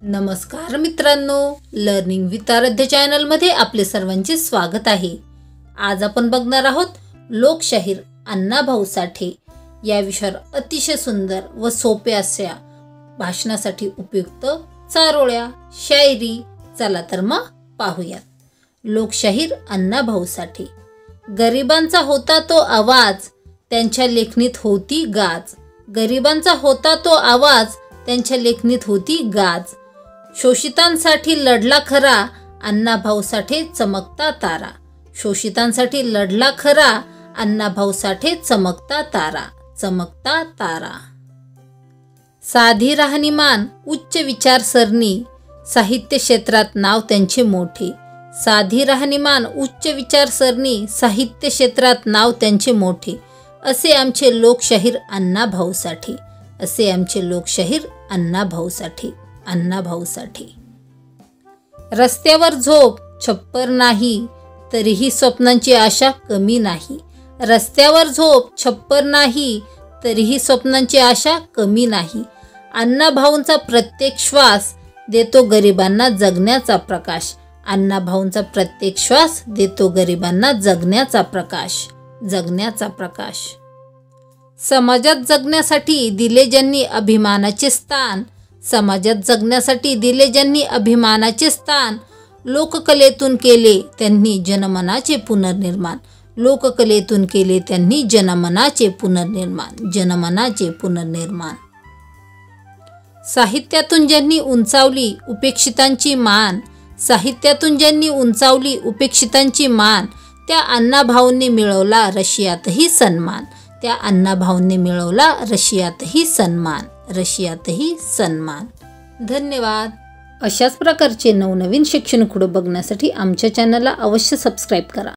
नमस्कार मित्रांनो, learning with आराध्य चॅनलमध्ये आपले सर्वांचे स्वागत आहे। आज आपण बघणार आहोत लोकशाहीर अण्णाभाऊ साठे या विषयावर अतिशय सुंदर व सोपे अशा भाषणासाठी उपयुक्त चारोळ्या शायरी। चला तर मग पाहूयात। लोकशाहीर अण्णाभाऊ साठे। गरिबांचा होता तो आवाज, त्यांच्या लेखणीत होती गाज। गरिबांचा होता तो आवाज, त्यांच्या लेखणीत होती गाज। शोषितांसाठी लढला खरा, अण्णाभाऊ साठे चमकता तारा। शोषितांसाठी लढला खरा, अण्णाभाऊ साठे चमकता तारा, चमकता तारा। साधी राहणीमान, उच्च विचारसरणी, साहित्य क्षेत्रात नाव त्यांचे मोठे। साधी राहणीमान, उच्च विचारसरणी, साहित्य क्षेत्रात नाव त्यांचे मोठे। असे आमचे लोकशाहीर अण्णाभाऊ साठे, असे आमचे लोकशाहीर अण्णाभाऊ साठे, अण्णाभाऊ साठे। रस्त्यावर झोप छप्पर नाही, तरीही स्वप्नांची आशा कमी नाही। रस्त्यावर झोप छप्पर नाही, तरीही स्वप्नांची आशा कमी नाही। अण्णाभाऊंचा प्रत्येक श्वास देतो गरिबांना जगण्याचा प्रकाश। अण्णाभाऊंचा प्रत्येक श्वास देतो गरिबांना जगण्याचा प्रकाश, जगण्याचा प्रकाश। समाजात जगण्यासाठी दिले ज्यांनी अभिमानाचे स्थान। समाजात जगण्यासाठी दिले ज्यांनी अभिमानाचे स्थान। लोककलेतून केले त्यांनी जनमनाचे पुनर्निर्माण। लोककलेतून केले त्यांनी जनमनाचे पुनर्निर्माण, जनमनाचे पुनर्निर्माण। साहित्यातून ज्यांनी उंचावली उपेक्षितांची मान। साहित्यातून ज्यांनी उंचावली उपेक्षितांची मान, त्या अण्णाभाऊंनी मिळवला रशियातही सन्मान। त्या अण्णाभाऊंनी मिळवला रशियातही सन्मान, रशियातही सन्मान। धन्यवाद। अशाच प्रकारचे नवनवीन शैक्षणिक व्हिडिओ बघण्यासाठी आमच्या चॅनलला अवश्य सबस्क्राईब करा।